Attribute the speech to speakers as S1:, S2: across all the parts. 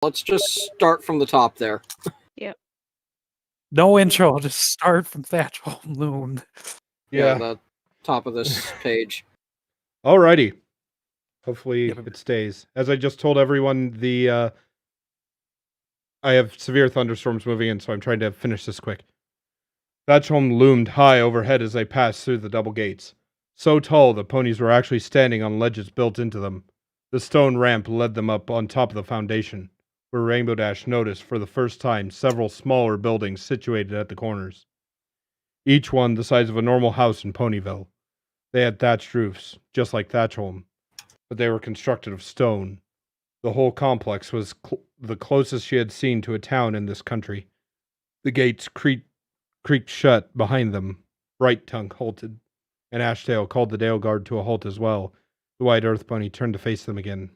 S1: Let's just start from the top there.
S2: Yep.
S3: No intro, just start from Thatch Home Loomed.
S1: Yeah, the top of this page.
S4: Alrighty. Hopefully
S3: Yep.
S4: it stays. As I just told everyone, I have severe thunderstorms moving in, so I'm trying to finish this quick. Thatch Home loomed high overhead as they passed through the double gates. So tall the ponies were actually standing on ledges built into them. The stone ramp led them up on top of the foundation, where Rainbow Dash noticed for the first time several smaller buildings situated at the corners. Each one the size of a normal house in Ponyville. They had thatched roofs, just like Thatch Home, but they were constructed of stone. The whole complex was the closest she had seen to a town in this country. The gates creaked shut behind them. Bright Tongue halted, and Ashtail called the Dale Guard to a halt as well. The White Earth Bunny turned to face them again.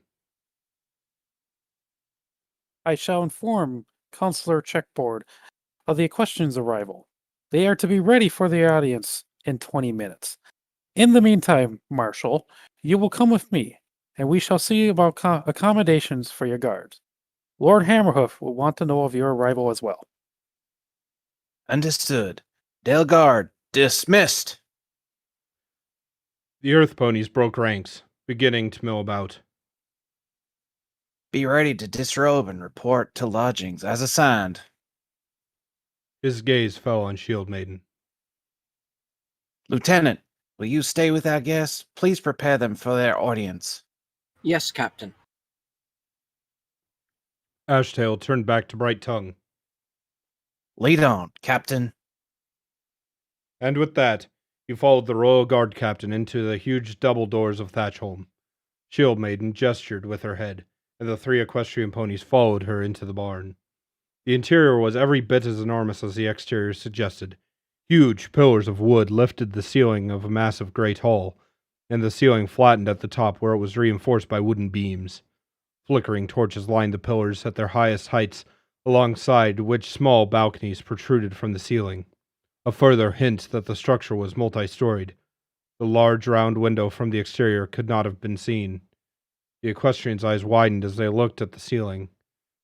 S3: I shall inform Counselor Checkboard of the Equestrian's arrival. They are to be ready for the audience in 20 minutes. In the meantime, Marshal, you will come with me, and we shall see about accommodations for your guards. Lord Hammerhoof will want to know of your arrival as well.
S5: Understood. Dale Guard, dismissed.
S4: The Earth Ponies broke ranks, beginning to mill about.
S5: Be ready to disrobe and report to lodgings as assigned.
S4: His gaze fell on Shield Maiden.
S5: Lieutenant, will you stay with our guests? Please prepare them for their audience.
S1: Yes, Captain.
S4: Ashtail turned back to Bright Tongue.
S5: Lead on, Captain.
S4: And with that, he followed the Royal Guard Captain into the huge double doors of Thatch Home. Shield Maiden gestured with her head, and the 3 equestrian ponies followed her into the barn. The interior was every bit as enormous as the exterior suggested. Huge pillars of wood lifted the ceiling of a massive great hall, and the ceiling flattened at the top where it was reinforced by wooden beams. Flickering torches lined the pillars at their highest heights, alongside which small balconies protruded from the ceiling. A further hint that the structure was multi-storied. The large round window from the exterior could not have been seen. The equestrians' eyes widened as they looked at the ceiling.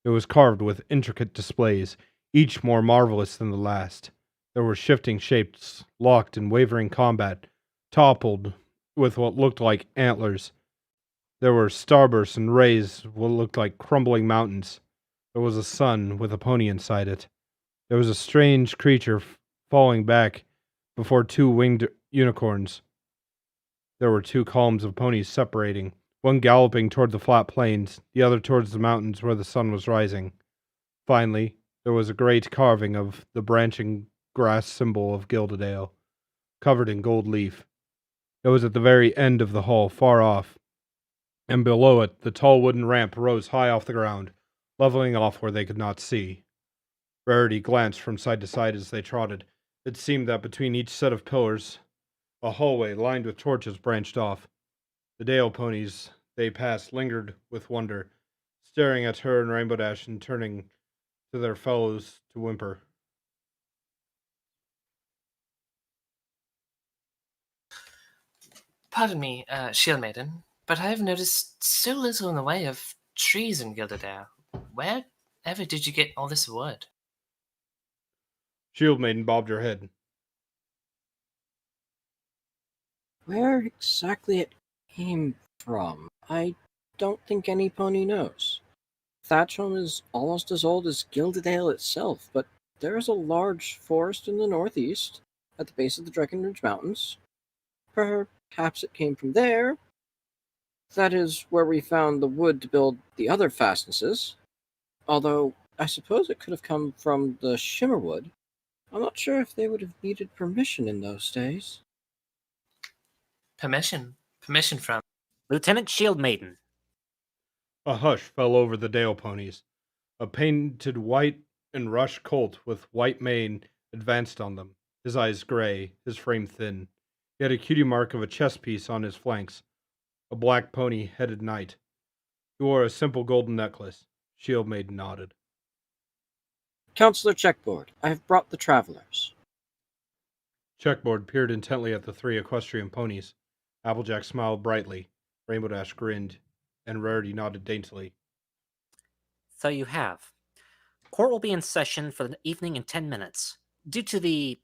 S4: It was carved with intricate displays, each more marvelous than the last. There were shifting shapes, locked in wavering combat, toppled with what looked like antlers. There were starbursts and rays, what looked like crumbling mountains. There was a sun with a pony inside it. There was a strange creature falling back before 2 winged unicorns. There were 2 columns of ponies separating, one galloping toward the flat plains, the other towards the mountains where the sun was rising. Finally, there was a great carving of the branching grass symbol of Gildedale, covered in gold leaf. It was at the very end of the hall, far off, and below it the tall wooden ramp rose high off the ground, leveling off where they could not see. Rarity glanced from side to side as they trotted. It seemed that between each set of pillars, a hallway lined with torches branched off. The Dale ponies they passed lingered with wonder, staring at her and Rainbow Dash and turning to their fellows to whimper.
S6: Pardon me, Shield Maiden, but I have noticed so little in the way of trees in Gildedale. Wherever did you get all this wood?
S4: Shield Maiden bobbed her head.
S1: Where exactly it came from, I don't think any pony knows. Thatch Home is almost as old as Gildedale itself, but there is a large forest in the northeast, at the base of the Breckenridge Mountains. Perhaps it came from there. That is where we found the wood to build the other fastnesses. Although, I suppose it could have come from the Shimmerwood. I'm not sure if they would have needed permission in those days.
S6: Permission? Permission from?
S7: Lieutenant Shield Maiden.
S4: A hush fell over the Dale ponies. A painted white and rush colt with white mane advanced on them, his eyes gray, his frame thin. He had a cutie mark of a chess piece on his flanks, a black pony-headed knight. He wore a simple golden necklace. Shield Maiden nodded.
S1: Counselor Checkboard, I have brought the travelers.
S4: Checkboard peered intently at the 3 equestrian ponies. Applejack smiled brightly. Rainbow Dash grinned, and Rarity nodded daintily.
S7: So you have. Court will be in session for the evening in 10 minutes. Due to the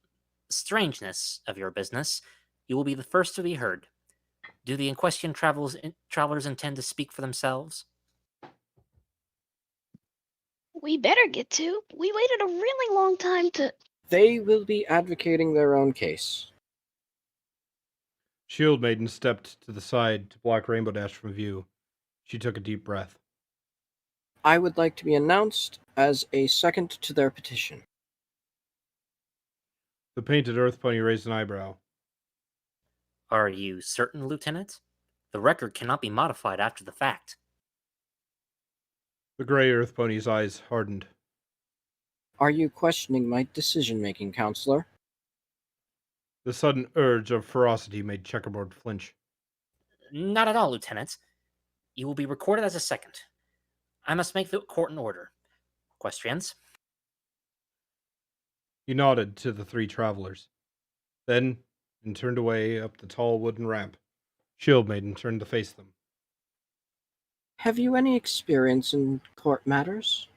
S7: strangeness of your business, you will be the first to be heard. Do the in question travelers intend to speak for themselves?
S2: We better get to. We waited a really long time to.
S1: They will be advocating their own case.
S4: Shield Maiden stepped to the side to block Rainbow Dash from view. She took a deep breath.
S1: I would like to be announced as a second to their petition.
S4: The painted Earth Pony raised an eyebrow.
S7: Are you certain, Lieutenant? The record cannot be modified after the fact.
S4: The gray Earth Pony's eyes hardened.
S1: Are you questioning my decision-making, Counselor?
S4: The sudden urge of ferocity made Checkerboard flinch.
S7: Not at all, Lieutenant. You will be recorded as a second. I must make the court in order. Questions?
S4: He nodded to the three travelers. Then, and turned away up the tall wooden ramp. Shield Maiden turned to face them.
S1: Have you any experience in court matters?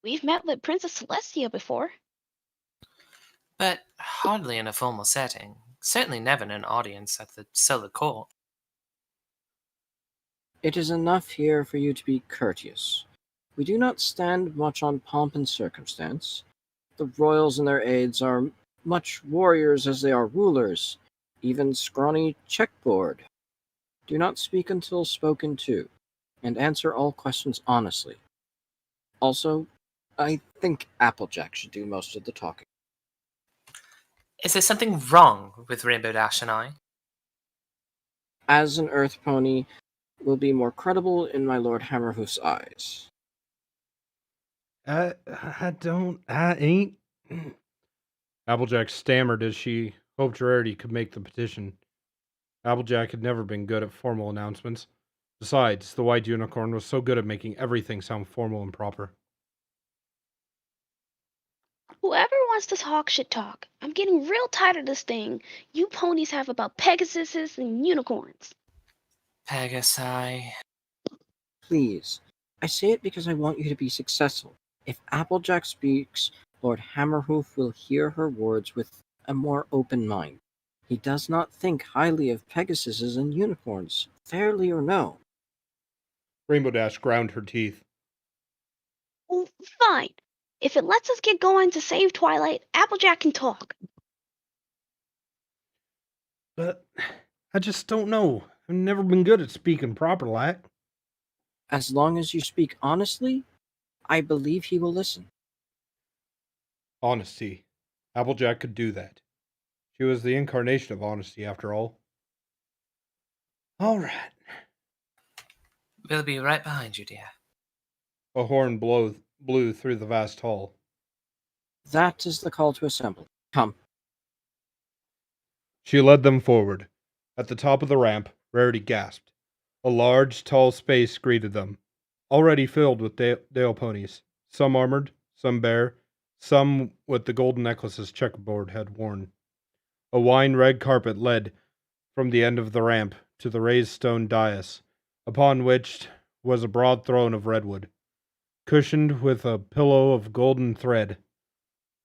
S2: We've met with Princess Celestia before.
S6: But hardly in a formal setting. Certainly never in an audience at the Solar Court.
S1: It is enough here for you to be courteous. We do not stand much on pomp and circumstance. The royals and their aides are much warriors as they are rulers, even scrawny checkboard. Do not speak until spoken to, and answer all questions honestly. Also, I think Applejack should do most of the talking.
S6: Is there something wrong with Rainbow Dash and I?
S1: As an Earth Pony, will be more credible in my Lord Hammerhoof's eyes.
S4: I ain't. Applejack stammered as she hoped Rarity could make the petition. Applejack had never been good at formal announcements. Besides, the White Unicorn was so good at making everything sound formal and proper.
S2: Whoever wants to talk should talk. I'm getting real tired of this thing you ponies have about Pegasuses and unicorns.
S6: Pegasi.
S1: Please, I say it because I want you to be successful. If Applejack speaks, Lord Hammerhoof will hear her words with a more open mind. He does not think highly of Pegasuses and unicorns, fairly or no.
S4: Rainbow Dash ground her teeth.
S2: Well, fine. If it lets us get going to save Twilight, Applejack can talk.
S4: But I just don't know. I've never been good at speaking proper like.
S1: As long as you speak honestly, I believe he will listen.
S4: Honesty. Applejack could do that. She was the incarnation of honesty, after all. All right.
S6: We'll be right behind you, dear.
S4: A horn blew through the vast hall.
S1: That is the call to assemble. Come.
S4: She led them forward. At the top of the ramp, Rarity gasped. A large, tall space greeted them, already filled with Dale ponies, some armored, some bare, some with the golden necklaces Checkerboard had worn. A wine-red carpet led from the end of the ramp to the raised stone dais, upon which was a broad throne of redwood, cushioned with a pillow of golden thread.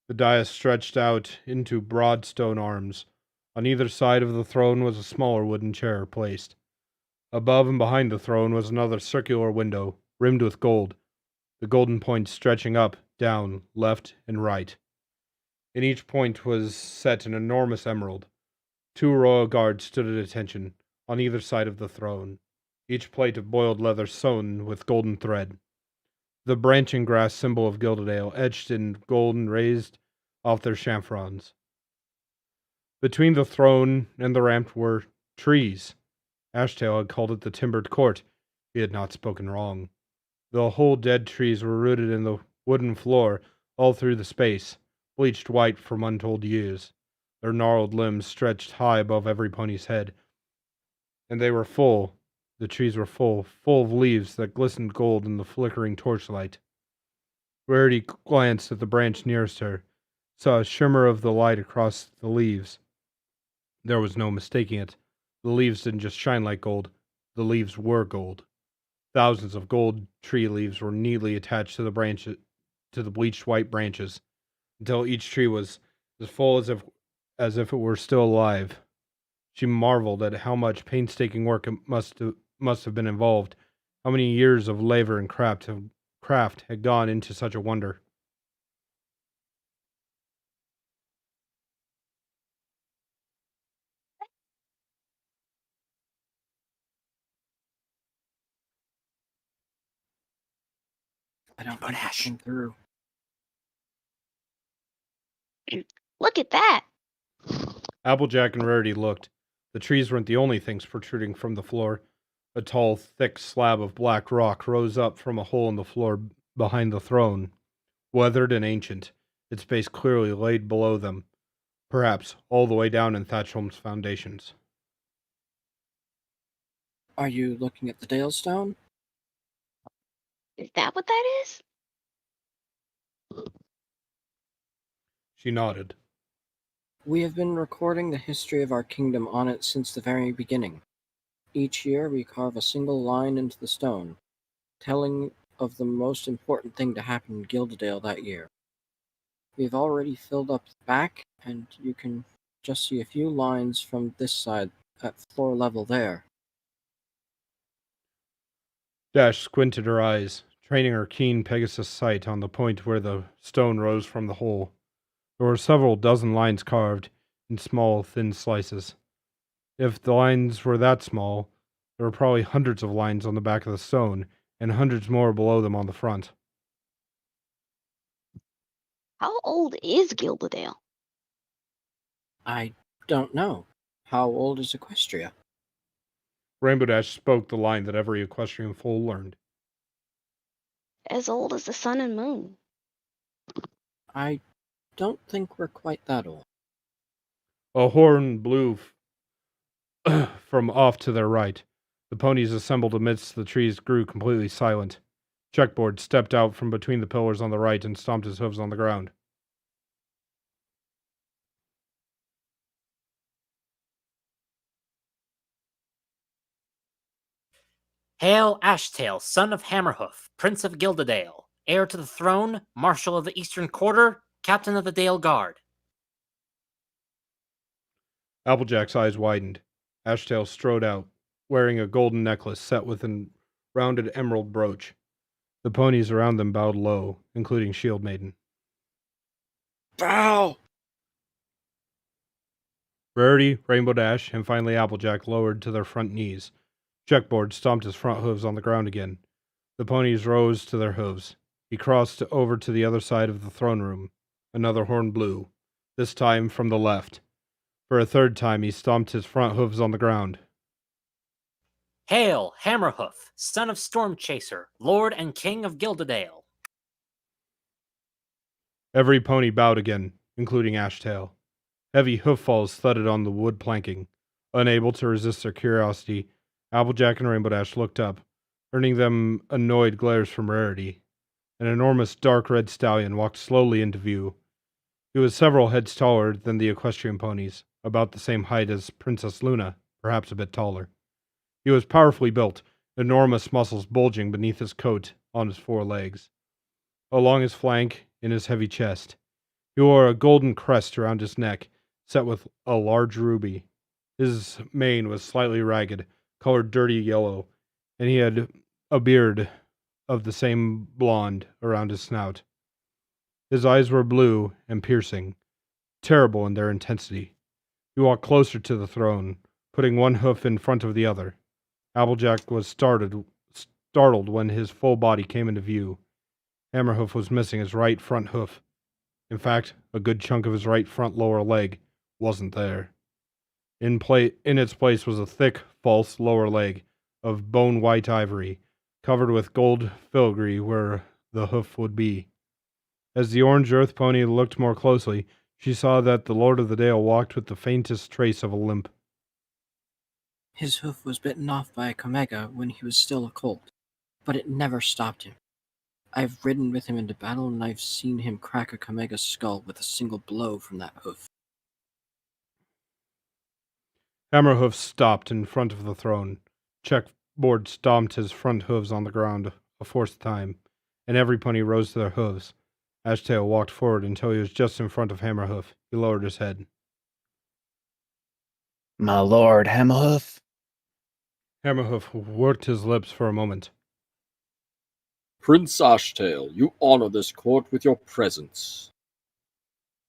S4: The dais stretched out into broad stone arms. On either side of the throne was a smaller wooden chair placed. Above and behind the throne was another circular window, rimmed with gold, the golden points stretching up, down, left, and right. In each point was set an enormous emerald. 2 royal guards stood at attention, on either side of the throne, each plate of boiled leather sewn with golden thread. The branching grass symbol of Gildedale etched in gold and raised off their chamfrons. Between the throne and the ramp were trees. Ashtail had called it the timbered court. He had not spoken wrong. The whole dead trees were rooted in the wooden floor all through the space, bleached white from untold years. Their gnarled limbs stretched high above every pony's head. And they were full, the trees were full of leaves that glistened gold in the flickering torchlight. Rarity glanced at the branch nearest her, saw a shimmer of the light across the leaves. There was no mistaking it. The leaves didn't just shine like gold, the leaves were gold. Thousands of gold tree leaves were neatly attached to the bleached white branches, until each tree was as full as if it were still alive. She marveled at how much painstaking work it must have been involved, how many years of labor and craft had gone into such a wonder.
S1: I don't think it
S5: Ash.
S1: came through.
S2: Look at that.
S4: Applejack and Rarity looked. The trees weren't the only things protruding from the floor. A tall, thick slab of black rock rose up from a hole in the floor behind the throne, weathered and ancient, its base clearly laid below them, perhaps all the way down in Thatchholm's foundations.
S1: Are you looking at the Dale Stone?
S2: Is that what that is?
S4: She nodded.
S1: We have been recording the history of our kingdom on it since the very beginning. Each year we carve a single line into the stone, telling of the most important thing to happen in Gildedale that year. We've already filled up the back, and you can just see a few lines from this side at floor level there.
S4: Dash squinted her eyes, training her keen Pegasus sight on the point where the stone rose from the hole. There were several dozen lines carved in small, thin slices. If the lines were that small, there were probably hundreds of lines on the back of the stone, and hundreds more below them on the front.
S2: How old is Gildedale?
S1: I don't know. How old is Equestria?
S4: Rainbow Dash spoke the line that every equestrian foal learned.
S2: As old as the sun and moon.
S1: I don't think we're quite that old.
S4: A horn blew from off to their right. The ponies assembled amidst the trees grew completely silent. Checkboard stepped out from between the pillars on the right and stomped his hooves on the ground.
S7: Hail Ashtail, son of Hammerhoof, Prince of Gildedale, heir to the throne, Marshal of the Eastern Quarter, Captain of the Dale Guard.
S4: Applejack's eyes widened. Ashtail strode out, wearing a golden necklace set with a rounded emerald brooch. The ponies around them bowed low, including Shield Maiden.
S1: Bow!
S4: Rarity, Rainbow Dash, and finally Applejack lowered to their front knees. Checkboard stomped his front hooves on the ground again. The ponies rose to their hooves. He crossed over to the other side of the throne room. Another horn blew, this time from the left. For a third time, he stomped his front hooves on the ground.
S7: Hail Hammerhoof, son of Stormchaser, Lord and King of Gildedale.
S4: Every pony bowed again, including Ashtail. Heavy hoof falls thudded on the wood planking. Unable to resist their curiosity, Applejack and Rainbow Dash looked up, earning them annoyed glares from Rarity. An enormous dark red stallion walked slowly into view. He was several heads taller than the equestrian ponies, about the same height as Princess Luna, perhaps a bit taller. He was powerfully built, enormous muscles bulging beneath his coat on his four legs. Along his flank, in his heavy chest, he wore a golden crest around his neck, set with a large ruby. His mane was slightly ragged, colored dirty yellow, and he had a beard of the same blonde around his snout. His eyes were blue and piercing, terrible in their intensity. He walked closer to the throne, putting one hoof in front of the other. Applejack was startled when his full body came into view. Hammerhoof was missing his right front hoof. In fact, a good chunk of his right front lower leg wasn't there. In its place was a thick, false lower leg of bone-white ivory, covered with gold filigree where the hoof would be. As the orange earth pony looked more closely, she saw that the Lord of the Dale walked with the faintest trace of a limp.
S1: His hoof was bitten off by a Comega when he was still a colt, but it never stopped him. I've ridden with him into battle, and I've seen him crack a Comega's skull with a single blow from that hoof.
S4: Hammerhoof stopped in front of the throne. Checkboard stomped his front hooves on the ground a fourth time, and every pony rose to their hooves. Ashtail walked forward until he was just in front of Hammerhoof. He lowered his head.
S5: My lord Hammerhoof?
S4: Hammerhoof worked his lips for a moment.
S1: Prince Ashtail, you honor this court with your presence.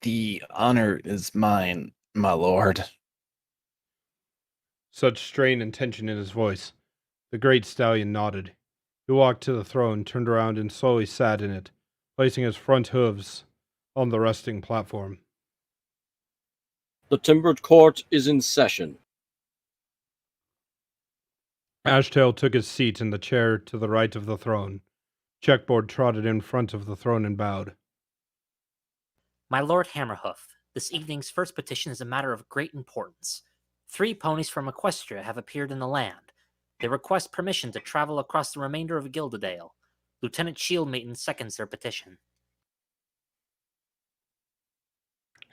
S5: The honor is mine, my lord.
S4: Such strain and tension in his voice. The great stallion nodded. He walked to the throne, turned around, and slowly sat in it, placing his front hooves on the resting platform.
S1: The timbered court is in session.
S4: Ashtail took his seat in the chair to the right of the throne. Checkboard trotted in front of the throne and bowed.
S7: My lord Hammerhoof, this evening's first petition is a matter of great importance. 3 ponies from Equestria have appeared in the land. They request permission to travel across the remainder of Gildedale. Lieutenant Shieldmaiden seconds their petition.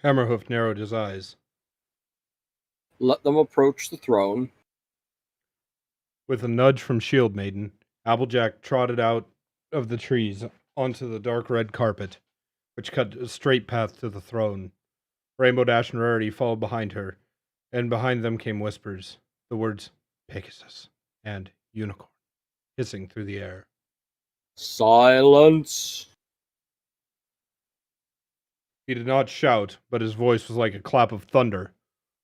S4: Hammerhoof narrowed his eyes.
S1: Let them approach the throne.
S4: With a nudge from Shieldmaiden, Applejack trotted out of the trees onto the dark red carpet, which cut a straight path to the throne. Rainbow Dash and Rarity followed behind her, and behind them came whispers, the words Pegasus and Unicorn, hissing through the air.
S1: Silence!
S4: He did not shout, but his voice was like a clap of thunder.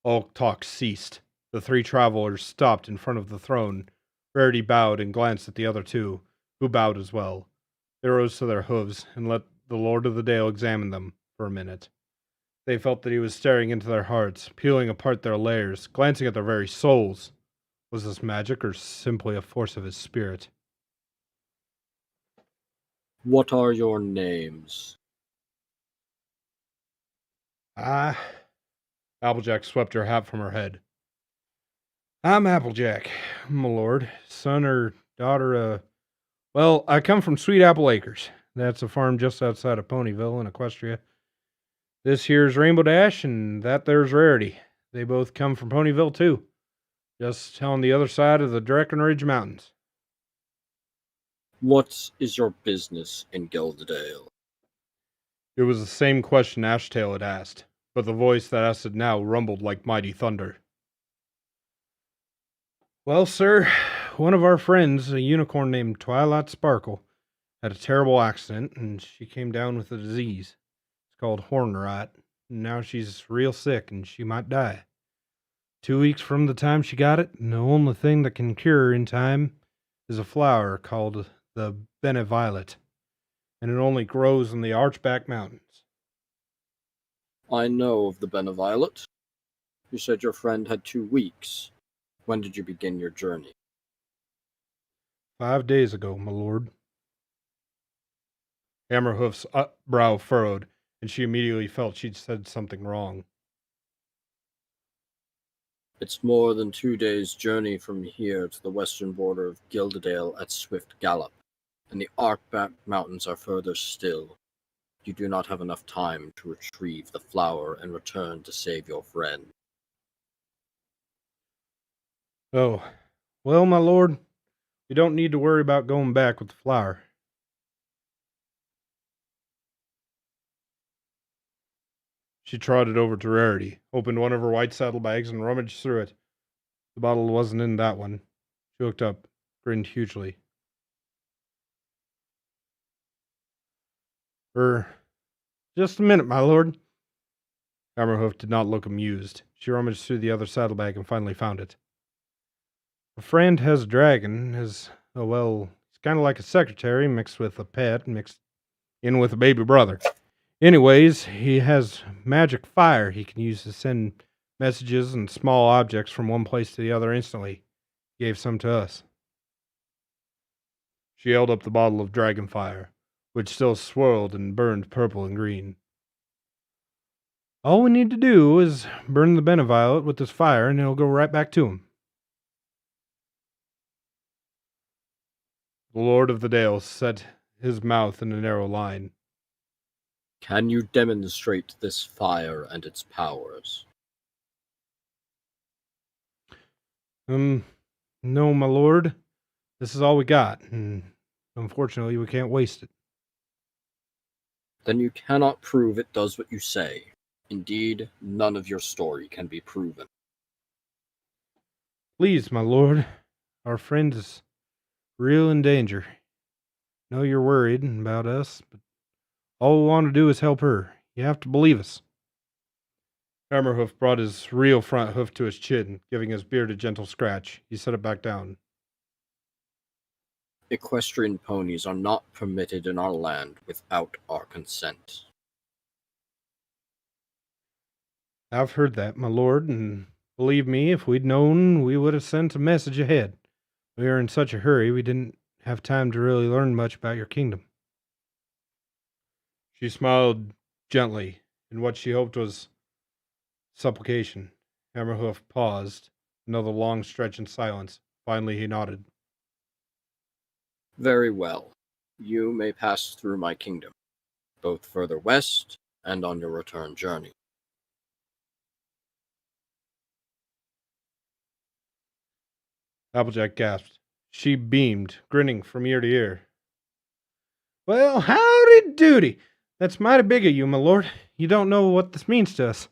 S4: All talk ceased. The 3 travelers stopped in front of the throne. Rarity bowed and glanced at the other 2, who bowed as well. They rose to their hooves and let the Lord of the Dale examine them for a minute. They felt that he was staring into their hearts, peeling apart their layers, glancing at their very souls. Was this magic or simply a force of his spirit?
S1: What are your names?
S4: Applejack swept her hat from her head. I'm Applejack, my lord, son or daughter, well, I come from Sweet Apple Acres. That's a farm just outside of Ponyville in Equestria. This here's Rainbow Dash, and that there's Rarity. They both come from Ponyville, too. Just on the other side of the Breckenridge Mountains.
S1: What is your business in Gildedale?
S4: It was the same question Ashtail had asked, but the voice that asked it now rumbled like mighty thunder. Well, sir, one of our friends, a unicorn named Twilight Sparkle, had a terrible accident, and she came down with a disease. It's called horn rot, and now she's real sick, and she might die. 2 weeks from the time she got it, and the only thing that can cure her in time is a flower called the Beneviolet, and it only grows in the Archback Mountains.
S1: I know of the Beneviolet. You said your friend had 2 weeks. When did you begin your journey?
S4: 5 days ago, my lord. Hammerhoof's brow furrowed, and she immediately felt she'd said something wrong.
S1: It's more than 2 days' journey from here to the western border of Gildedale at Swift Gallop, and the Archback Mountains are further still. You do not have enough time to retrieve the flower and return to save your friend.
S4: Oh, well, my lord, you don't need to worry about going back with the flower. She trotted over to Rarity, opened one of her white saddlebags, and rummaged through it. The bottle wasn't in that one. She looked up, grinned hugely. Just a minute, my lord. Hammerhoof did not look amused. She rummaged through the other saddlebag and finally found it. A friend has a dragon, he's kind of like a secretary mixed with a pet, mixed in with a baby brother. Anyways, he has magic fire he can use to send messages and small objects from one place to the other instantly. He gave some to us. She held up the bottle of dragon fire, which still swirled and burned purple and green. All we need to do is burn the Beneviolet with this fire, and it'll go right back to him. The Lord of the Dale set his mouth in a narrow line.
S1: Can you demonstrate this fire and its powers?
S4: No, my lord. This is all we got, and unfortunately we can't waste it.
S1: Then you cannot prove it does what you say. Indeed, none of your story can be proven.
S4: Please, my lord. Our friend is real in danger. Know you're worried about us, but all we want to do is help her. You have to believe us. Hammerhoof brought his real front hoof to his chin, giving his beard a gentle scratch. He set it back down.
S1: Equestrian ponies are not permitted in our land without our consent.
S4: I've heard that, my lord, and believe me, if we'd known, we would have sent a message ahead. We were in such a hurry, we didn't have time to really learn much about your kingdom. She smiled gently in what she hoped was supplication. Hammerhoof paused, another long stretch in silence. Finally, he nodded.
S1: Very well. You may pass through my kingdom, both further west and on your return journey.
S4: Applejack gasped. She beamed, grinning from ear to ear. Well, howdy doody. That's mighty big of you, my lord. You don't know what this means to us.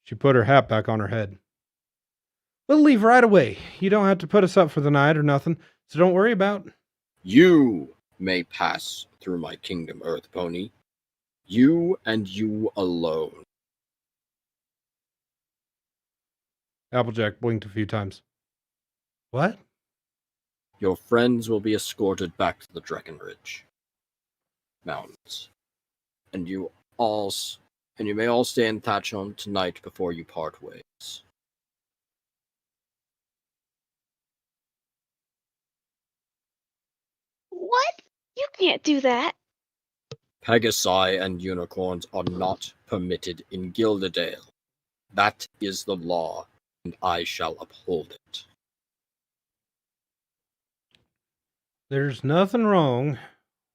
S4: She put her hat back on her head. We'll leave right away. You don't have to put us up for the night or nothing, so don't worry about...
S1: You may pass through my kingdom, Earth Pony. You and you alone.
S4: Applejack blinked a few times. What?
S1: Your friends will be escorted back to the Breckenridge Mountains, and you may all stay in Thatchholm tonight before you part ways.
S2: What? You can't do that.
S1: Pegasi and unicorns are not permitted in Gildedale. That is the law, and I shall uphold it.
S4: There's nothing wrong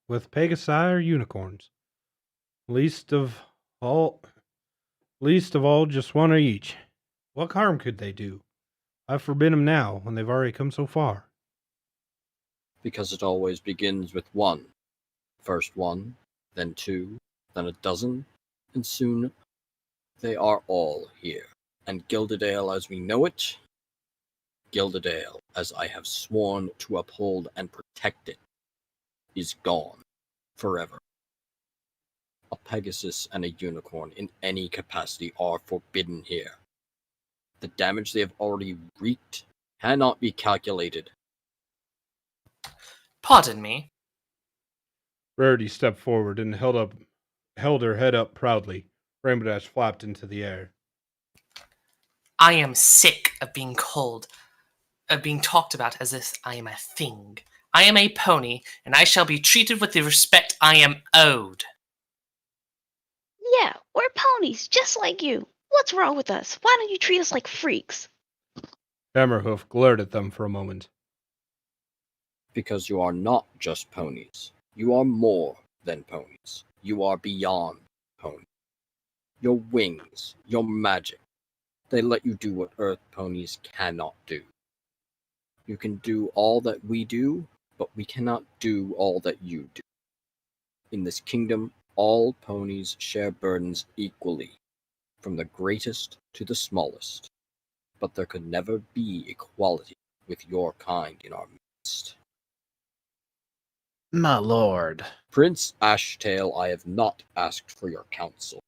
S4: with Pegasi or unicorns. Least of all, just one of each. What harm could they do? I forbid them now, when they've already come so far.
S1: Because it always begins with one. First one, then two, then a dozen, and soon they are all here. And Gildedale as we know it, Gildedale as I have sworn to uphold and protect it, is gone forever. A Pegasus and a unicorn in any capacity are forbidden here. The damage they have already wreaked cannot be calculated.
S6: Pardon me.
S4: Rarity stepped forward and held her head up proudly. Rainbow Dash flapped into the air.
S6: I am sick of being talked about as if I am a thing. I am a pony, and I shall be treated with the respect I am owed.
S2: Yeah, we're ponies, just like you. What's wrong with us? Why don't you treat us like freaks?
S4: Hammerhoof glared at them for a moment.
S1: Because you are not just ponies. You are more than ponies. You are beyond ponies. Your wings, your magic, they let you do what Earth ponies cannot do. You can do all that we do, but we cannot do all that you do. In this kingdom, all ponies share burdens equally, from the greatest to the smallest. But there could never be equality with your kind in our midst.
S5: My lord.
S1: Prince Ashtail, I have not asked for your counsel.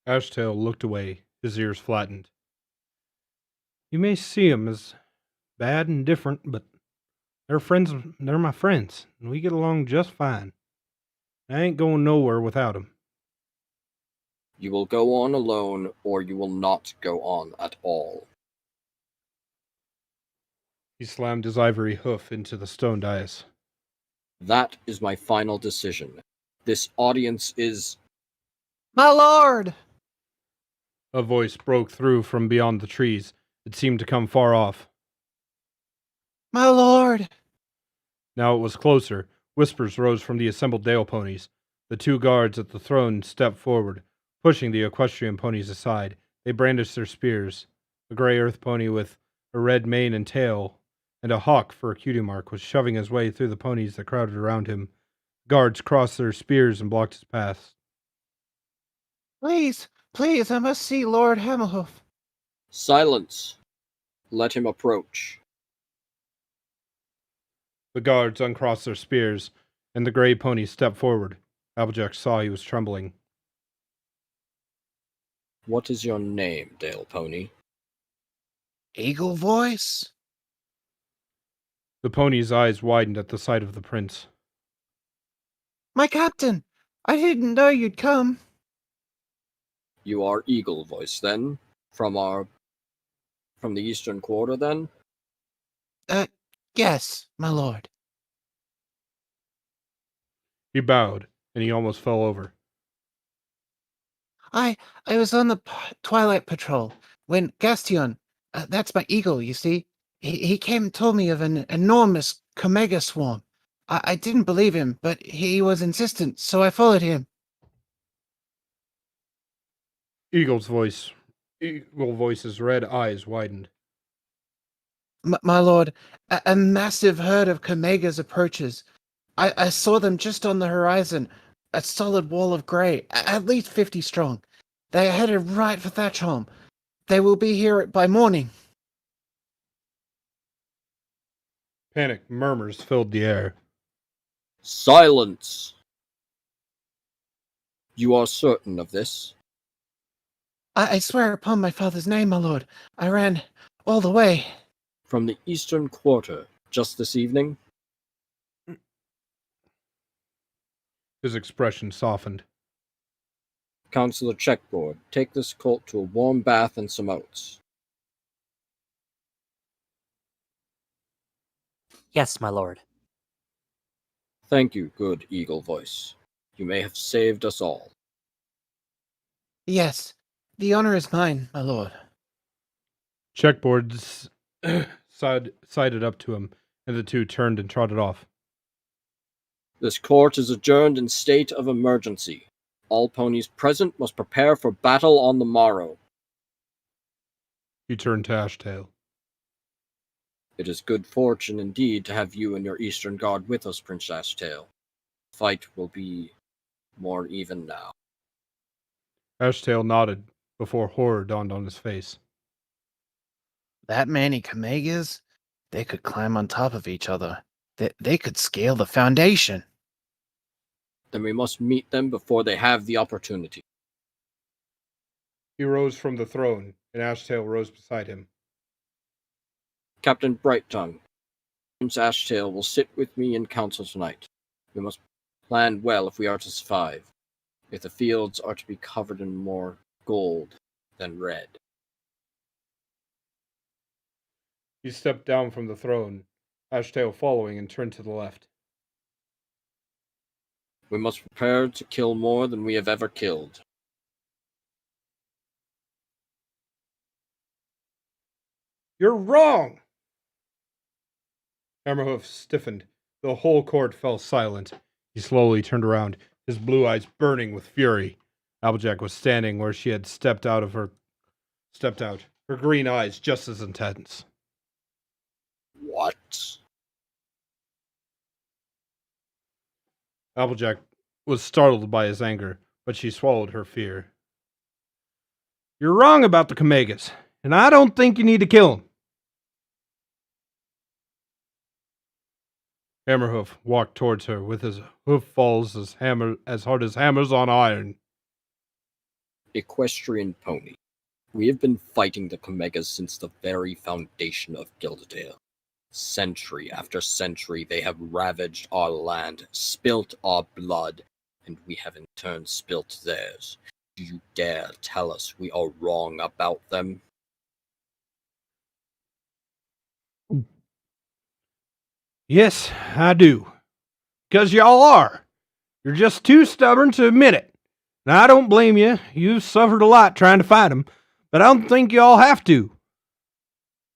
S4: Ashtail looked away, his ears flattened. You may see 'em as bad and different, but they're my friends, and we get along just fine. I ain't going nowhere without 'em.
S1: You will go on alone, or you will not go on at all.
S4: He slammed his ivory hoof into the stone dais.
S1: That is my final decision. This audience is...
S5: My lord!
S4: A voice broke through from beyond the trees. It seemed to come far off.
S5: My lord!
S4: Now it was closer. Whispers rose from the assembled Dale ponies. The two guards at the throne step forward, pushing the equestrian ponies aside. They brandish their spears. A gray earth pony with a red mane and tail, and a hawk for a cutie mark, was shoving his way through the ponies that crowded around him. Guards crossed their spears and blocked his path.
S5: Please, please, I must see Lord Hammerhoof.
S1: Silence! Let him approach.
S4: The guards uncrossed their spears, and the gray pony stepped forward. Applejack saw he was trembling.
S1: What is your name, Dale Pony?
S5: Eagle Voice?
S4: The pony's eyes widened at the sight of the prince.
S5: My captain! I didn't know you'd come.
S1: You are Eagle Voice, then? From the Eastern Quarter, then?
S5: Yes, my lord.
S4: He bowed, and he almost fell over.
S5: I was on the Twilight Patrol when Gastion, that's my eagle, you see, he came and told me of an enormous Comega swarm. I didn't believe him, but he was insistent, so I followed him.
S4: Eagle Voice's red eyes widened.
S5: My lord, a massive herd of Comegas approaches. I saw them just on the horizon, a solid wall of grey, at least 50 strong. They are headed right for Thatchholm. They will be here by morning.
S4: Panic murmurs filled the air.
S1: Silence! You are certain of this?
S5: I swear upon my father's name, my lord. I ran all the way.
S1: From the Eastern Quarter, just this evening?
S4: His expression softened.
S1: Counselor Checkboard, take this colt to a warm bath and some oats.
S7: Yes, my lord.
S1: Thank you, good Eagle Voice. You may have saved us all.
S5: Yes, the honor is mine, my lord.
S4: Checkboards sided up to him, and the two turned and trotted off.
S1: This court is adjourned in state of emergency. All ponies present must prepare for battle on the morrow.
S4: He turned to Ashtail.
S1: It is good fortune indeed to have you and your Eastern Guard with us, Prince Ashtail. Fight will be more even now.
S4: Ashtail nodded before horror dawned on his face.
S5: That many Comegas? They could climb on top of each other. They could scale the foundation.
S1: Then we must meet them before they have the opportunity.
S4: He rose from the throne, and Ashtail rose beside him.
S1: Captain Brighttongue, Prince Ashtail will sit with me in council tonight. We must plan well if we are to survive, if the fields are to be covered in more gold than red.
S4: He stepped down from the throne, Ashtail following, and turned to the left.
S1: We must prepare to kill more than we have ever killed.
S4: You're wrong! Hammerhoof stiffened. The whole court fell silent. He slowly turned around, his blue eyes burning with fury. Applejack was standing where she had stepped out, her green eyes just as intense.
S1: What?
S4: Applejack was startled by his anger, but she swallowed her fear. You're wrong about the Comegas, and I don't think you need to kill them. Hammerhoof walked towards her with his hoof falls as hard as hammers on iron.
S1: Equestrian pony. We have been fighting the Comegas since the very foundation of Gildedale. Century after century they have ravaged our land, spilt our blood, and we have in turn spilt theirs. Do you dare tell us we are wrong about them?
S4: Yes, I do. Because y'all are. You're just too stubborn to admit it. And I don't blame you. You've suffered a lot trying to fight them, but I don't think y'all have to.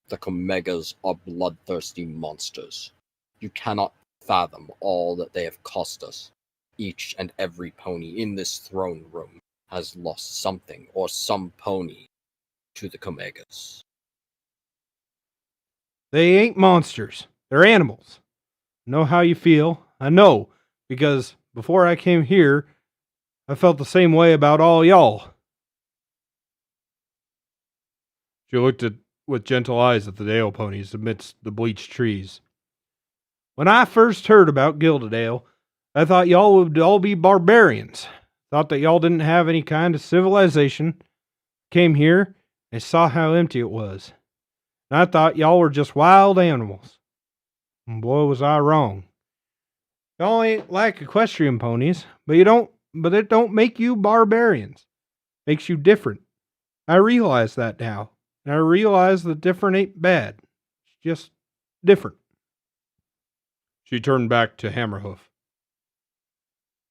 S1: The Comegas are bloodthirsty monsters. You cannot fathom all that they have cost us. Each and every pony in this throne room has lost something or some pony to the Comegas.
S4: They ain't monsters. They're animals. Know how you feel. I know, because before I came here, I felt the same way about all y'all. She looked with gentle eyes at the Dale ponies amidst the bleached trees. When I first heard about Gildedale, I thought y'all would all be barbarians. Thought that y'all didn't have any kind of civilization. Came here and saw how empty it was. And I thought y'all were just wild animals. And boy, was I wrong. Y'all ain't like equestrian ponies, but it don't make you barbarians. Makes you different. I realize that now. And I realize that different ain't bad. It's just different. She turned back to Hammerhoof.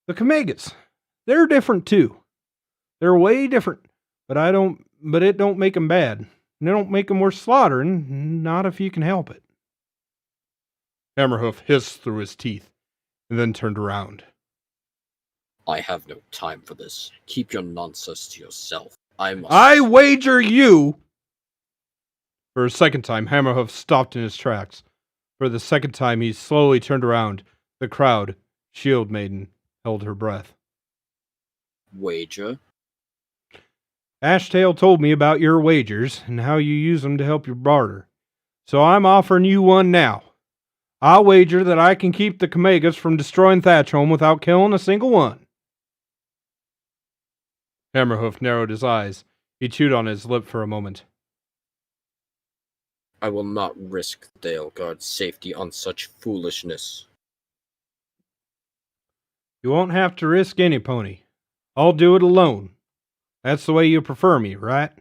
S4: The Comegas, they're different too. They're way different, but it don't make them bad. And it don't make them worth slaughtering, not if you can help it. Hammerhoof hissed through his teeth, and then turned around.
S1: I have no time for this. Keep your nonsense to yourself.
S4: I wager you! For a second time, Hammerhoof stopped in his tracks. For the second time, he slowly turned around. The crowd, Shield Maiden, held her breath.
S1: Wager?
S4: Ashtail told me about your wagers and how you use them to help your barter. So I'm offering you one now. I'll wager that I can keep the Comegas from destroying Thatchholm without killing a single one. Hammerhoof narrowed his eyes. He chewed on his lip for a moment.
S1: I will not risk the Dale Guard's safety on such foolishness.
S4: You won't have to risk any pony. I'll do it alone. That's the way you prefer me, right?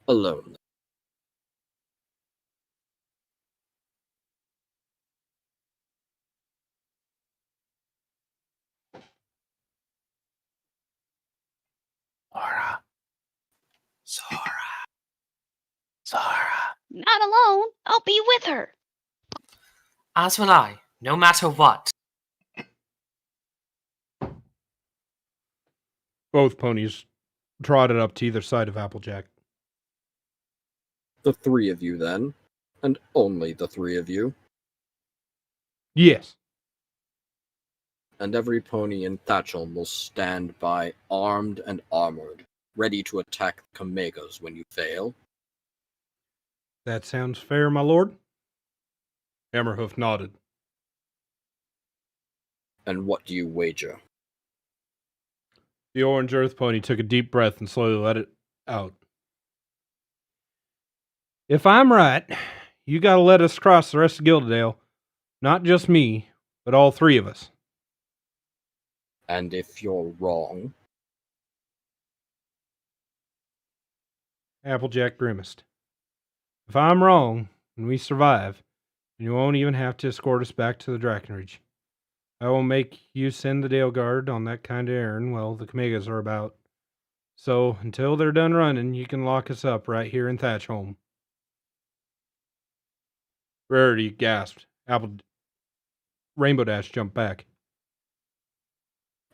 S1: Alone.
S3: Zara.
S2: Not alone. I'll be with her.
S6: As will I, no matter what.
S4: Both ponies trotted up to either side of Applejack.
S1: The three of you, then. And only the three of you.
S4: Yes.
S1: And every pony in Thatchholm will stand by, armed and armored, ready to attack the Comegas when you fail.
S4: That sounds fair, my lord. Hammerhoof nodded.
S1: And what do you wager?
S4: The orange earth pony took a deep breath and slowly let it out. If I'm right, you gotta let us cross the rest of Gildedale. Not just me, but all three of us.
S1: And if you're wrong?
S4: Applejack grimaced. If I'm wrong, and we survive, then you won't even have to escort us back to the Drakenridge. I will make you send the Dale Guard on that kind of errand while the Comegas are about. So, until they're done running, you can lock us up right here in Thatchholm. Rarity gasped. Rainbow Dash jumped back.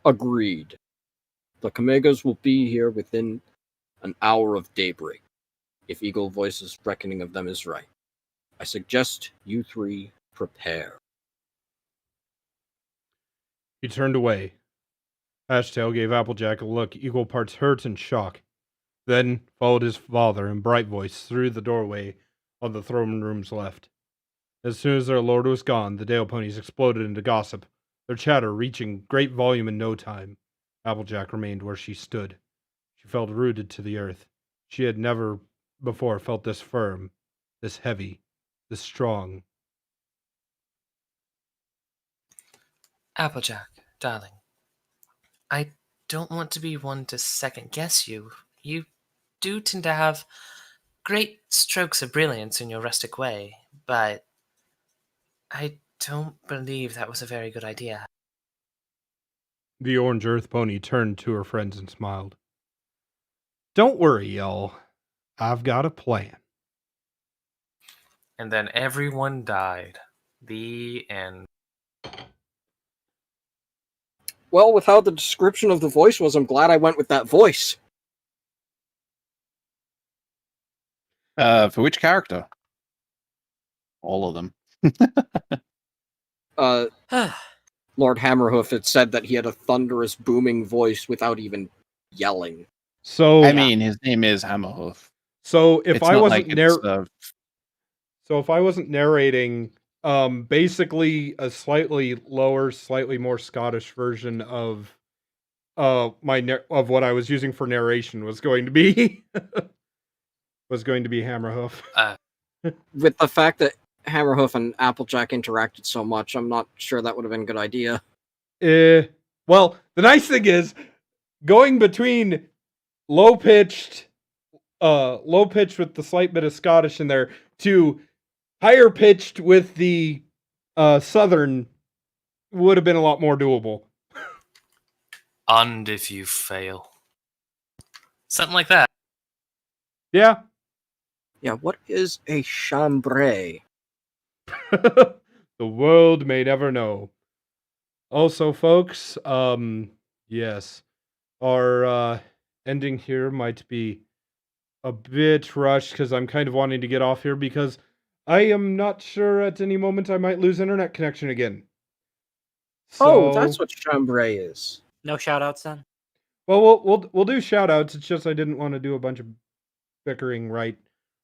S1: Agreed. The Comegas will be here within an hour of daybreak, if Eagle Voice's reckoning of them is right. I suggest you three prepare.
S4: He turned away. Ashtail gave Applejack a look equal parts hurt and shock, then followed his father in bright voice through the doorway on the throne room's left. As soon as their lord was gone, the Dale ponies exploded into gossip, their chatter reaching great volume in no time. Applejack remained where she stood. She felt rooted to the earth. She had never before felt this firm, this heavy, this strong.
S6: Applejack, darling, I don't want to be one to second guess you. You do tend to have great strokes of brilliance in your rustic way, but I don't believe that was a very good idea.
S4: The orange earth pony turned to her friends and smiled. Don't worry, y'all. I've got a plan.
S6: And then everyone died. The end.
S1: Well, with how the description of the voice was, I'm glad I went with that voice.
S5: For which character? All of them.
S1: Lord Hammerhoof had said that he had a thunderous, booming voice without even yelling.
S4: So
S5: I mean, his name is Hammerhoof.
S4: So if
S5: It's
S4: I
S5: not
S4: wasn't
S5: like it's,
S4: so if I wasn't narrating, basically a slightly lower, slightly more Scottish version of of what I was using for narration was going to be Hammerhoof.
S1: With the fact that Hammerhoof and Applejack interacted so much, I'm not sure that would have been a good idea.
S4: Well, the nice thing is going between low pitched with the slight bit of Scottish in there to higher pitched with the Southern would have been a lot more doable.
S6: And if you fail. Something like that.
S4: Yeah.
S1: Yeah, what is a chambray?
S4: The world may never know. Also, folks, yes, our ending here might be a bit rushed because I'm kind of wanting to get off here because I am not sure at any moment I might lose internet connection again.
S1: Oh, that's what chambray is.
S7: No shout-outs then?
S4: Well, we'll do shout outs. It's just I didn't want to do a bunch of bickering right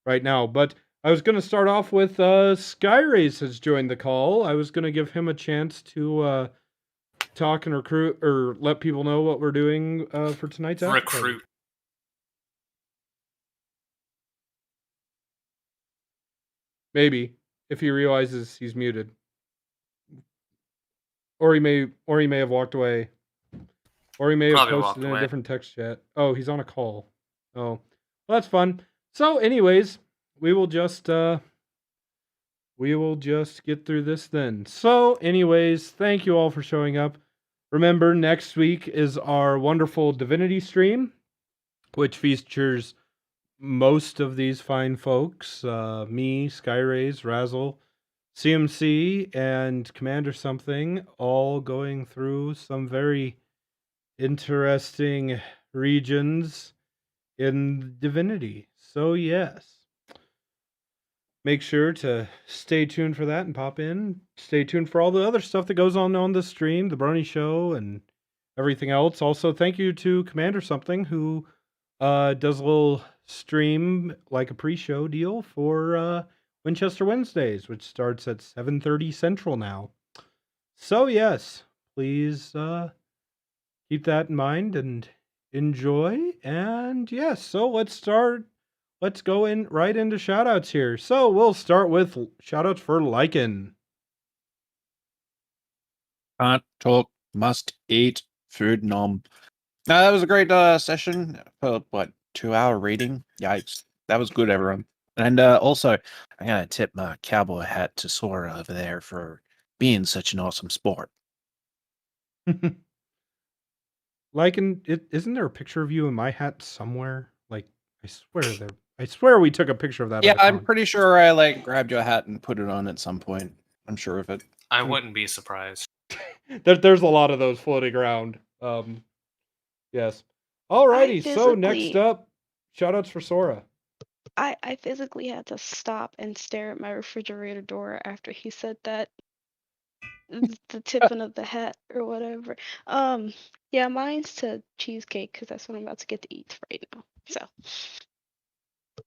S4: now. But I was going to start off with Skyrays has joined the call. I was going to give him a chance to talk and recruit or let people know what we're doing for tonight's episode.
S6: Recruit.
S4: Maybe if he realizes he's muted, or he may have walked away. Or he may have
S6: Probably
S4: posted
S6: walked
S4: in a
S6: away.
S4: different text chat. Oh, he's on a call. Oh, well, that's fun. So, anyways, we will just get through this then. So, anyways, thank you all for showing up. Remember, next week is our wonderful Divinity stream, which features most of these fine folks. Me, Skyrays, Razzle, CMC, and Commander Something, all going through some very interesting regions in Divinity. So yes, make sure to stay tuned for that and pop in. Stay tuned for all the other stuff that goes on the stream, the Brony Show, and everything else. Also, thank you to Commander Something who does a little stream like a pre-show deal for Winchester Wednesdays, which starts at 7:30 Central now. So yes, please keep that in mind and enjoy. And yes, so let's go in right into shoutouts here. So we'll start with shoutouts for Lycan.
S5: Can't talk, must eat, food nom. That was a great session for 2-hour reading. Yikes, that was good, everyone. And also, I'm gonna tip my cowboy hat to Sora over there for being such an awesome sport.
S4: Lycan, isn't there a picture of you in my hat somewhere? Like, I swear we took a picture of that.
S5: Yeah,
S4: icon.
S5: I'm pretty sure I grabbed your hat and put it on at some point. I'm sure of it.
S6: I wouldn't be surprised.
S4: There's a lot of those floating around. Yes. Alrighty, so next up, shoutouts for Sora.
S2: I physically had to stop and stare at my refrigerator door after he said that. The tipping of the hat or whatever. Yeah, mine's to cheesecake because that's what I'm about to get to eat right now. So
S5: Is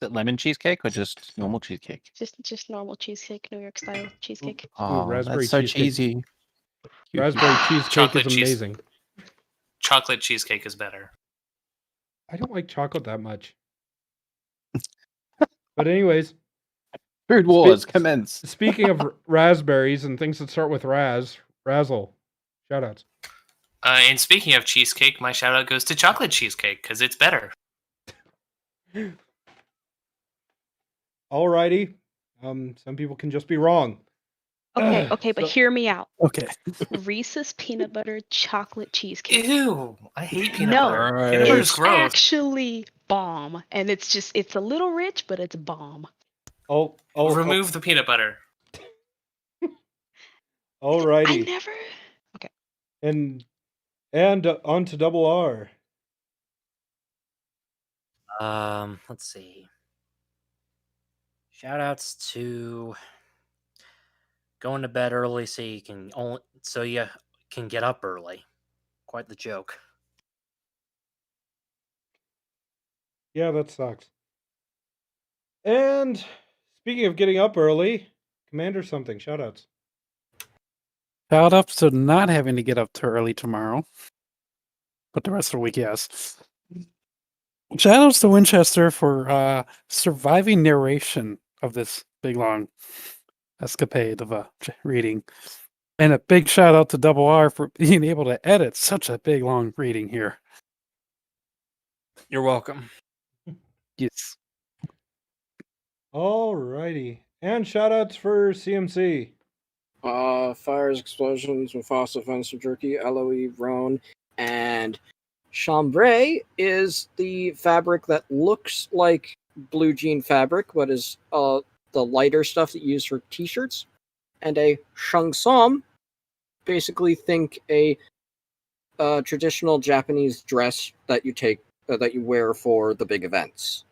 S5: it lemon cheesecake or just normal cheesecake?
S2: just normal cheesecake, New York style cheesecake.
S5: Oh,
S4: raspberry
S5: that's so
S4: cheesecake.
S5: cheesy.
S4: Raspberry cheesecake
S6: Chocolate
S4: is
S6: cheese-
S4: amazing.
S6: Chocolate cheesecake is better.
S4: I don't like chocolate that much. But anyways,
S5: Food wars commence.
S4: speaking of raspberries and things that start with Razzle, shoutouts.
S6: And speaking of cheesecake, my shout out goes to chocolate cheesecake because it's better.
S4: Alrighty. Some people can just be wrong.
S2: Okay, but hear me out.
S3: Okay.
S2: Reese's peanut butter chocolate cheesecake.
S6: Ew, I hate peanut
S2: No,
S6: butter. Peanut butter is
S2: It's
S6: gross.
S2: actually bomb, and it's a little rich, but it's bomb.
S6: Remove the peanut butter.
S2: I
S4: Alrighty.
S2: never. Okay.
S4: And on to Double R.
S7: Let's see. Shout outs to going to bed early so you can get up early. Quite the joke.
S4: Yeah, that sucks. And speaking of getting up early, Commander something, shoutouts.
S3: Shout outs to not having to get up too early tomorrow. But the rest of the week, yes. Shout outs to Winchester for surviving narration of this big long escapade of reading. And a big shout out to Double R for being able to edit such a big long reading here.
S7: You're welcome.
S3: Yes.
S4: Alrighty. And shoutouts for CMC.
S1: Fires, explosions, Mufasa, Fencer Jerky, Eloise, Roan, and chambray is the fabric that looks like blue jean fabric, but is the lighter stuff that you use for t-shirts. And a shangsam, basically think a traditional Japanese dress that you take that you wear for the big events.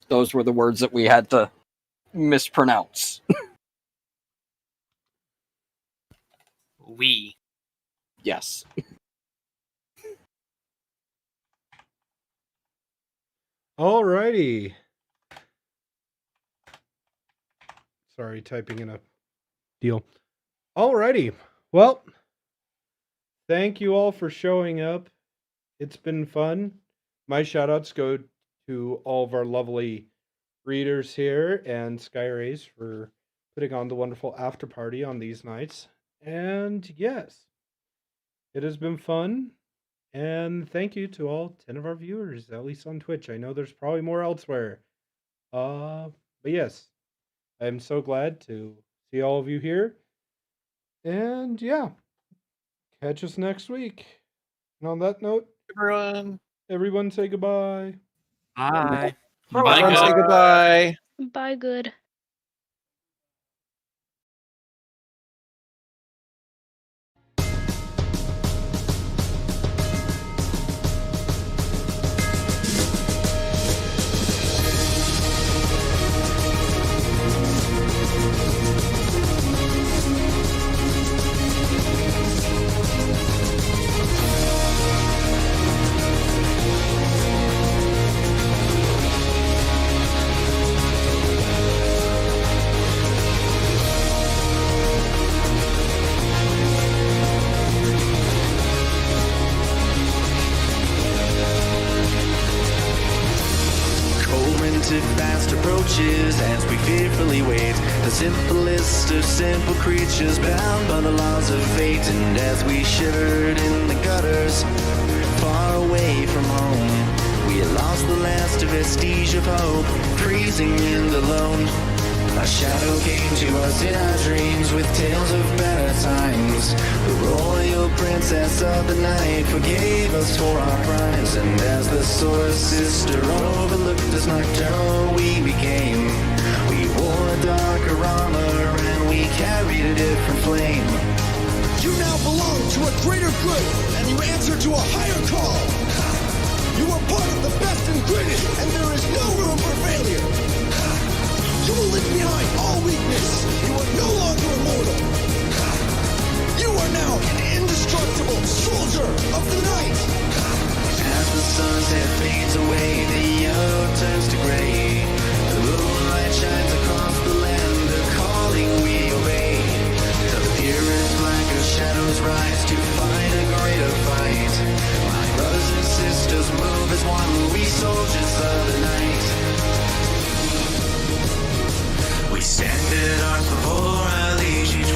S1: Those were the words that we had to mispronounce.
S6: We.
S1: Yes.
S4: Alrighty. Sorry, typing in a deal. Alrighty. Well, thank you all for showing up. It's been fun. My shoutouts go to all of our lovely readers here and Skyrays for putting on the wonderful after party on these nights. And yes, it has been fun. And thank you to all 10 of our viewers, at least on Twitch. I know there's probably more elsewhere. But yes, I'm so glad to see all of you here. And yeah, catch us next week. And on that note, everyone say goodbye.
S7: Bye.
S6: Bye,
S5: Everyone say
S6: good.
S5: goodbye.
S2: Bye, good.
S8: Fast approaches as we fearfully wait. The simplest of simple creatures bound by the laws of fate. And as we shivered in the gutters, far away from home, we had lost the last vestige of hope, freezing in the lone. A shadow came to us in our dreams with tales of better times. The royal princess of the night forgave us for our crimes. And as the source sister overlooked us nocturnal we became, we wore a darker armor and we carried a different flame.
S9: You now belong to a greater good, and you answer to a higher call. You are part of the best and greatest, and there is no room for failure. You will leave behind all weakness. You are no longer immortal. You are now an indestructible soldier of the night.
S8: As the sunset fades away, the yellow turns to gray. The moonlight shines across the land, the calling we obey. The fierce blacker shadows rise to fight a greater fight. My brothers and sisters move as one, we soldiers of the night. We stand at arms before our liege, each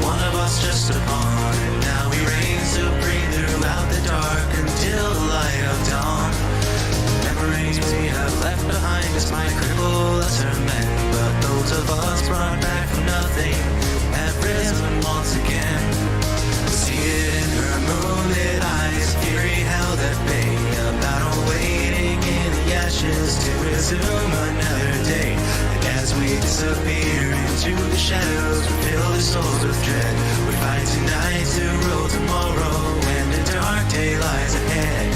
S8: tonight to rule tomorrow, and a dark day lies ahead.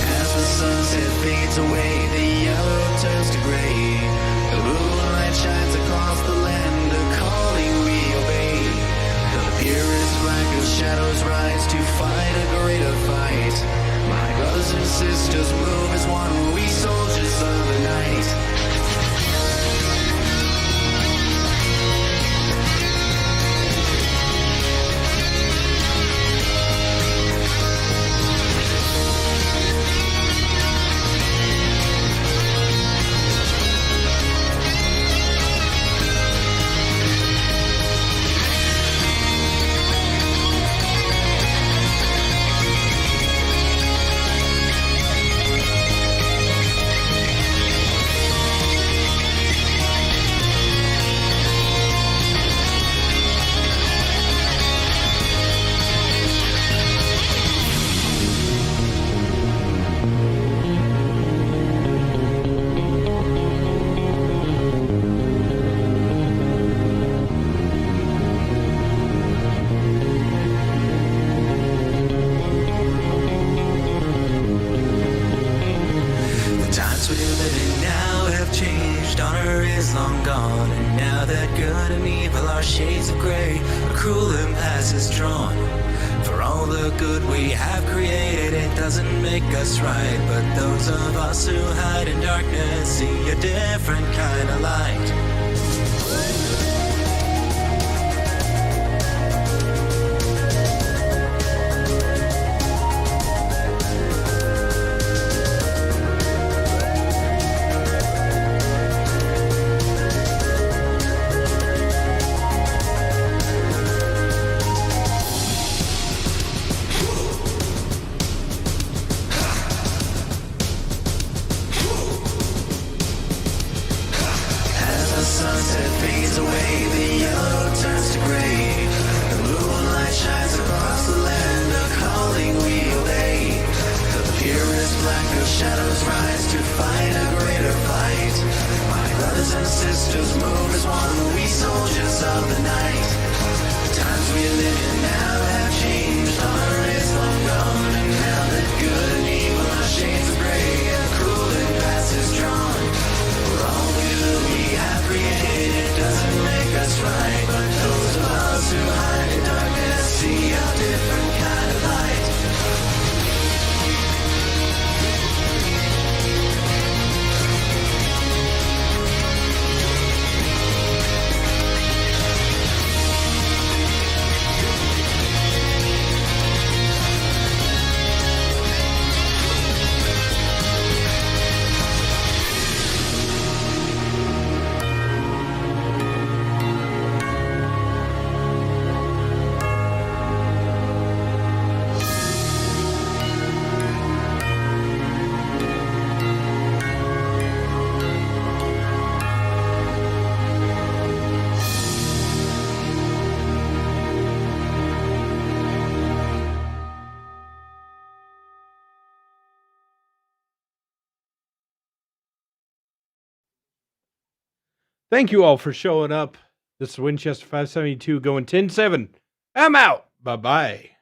S8: As the sunset fades away, the yellow turns to gray. The moonlight shines across the land, a calling we obey. The purest black of shadows rise to fight a greater fight. My brothers and sisters move as one, we soldiers of the night. The times we live in now have changed, honor is long gone, and now that good and evil are shades of gray, a cruel impasse is drawn. For all the good we have created, it doesn't make us right, but those of us who hide in darkness see a different kind of light. As the sunset fades away, the yellow turns to gray. The moonlight shines across the land, a calling we obey. The purest black of shadows rise to fight a greater fight. My brothers and sisters move as one, we soldiers of the night. The times we live in now have changed, honor is long gone, and now that good and evil are shades of gray, a cruel impasse is drawn. For all the good we have created, it doesn't make us right, but those of us who hide in darkness see a different kind of light.
S4: Thank you all for showing up. This is Winchester 572 going 10-7. I'm out. Bye-bye.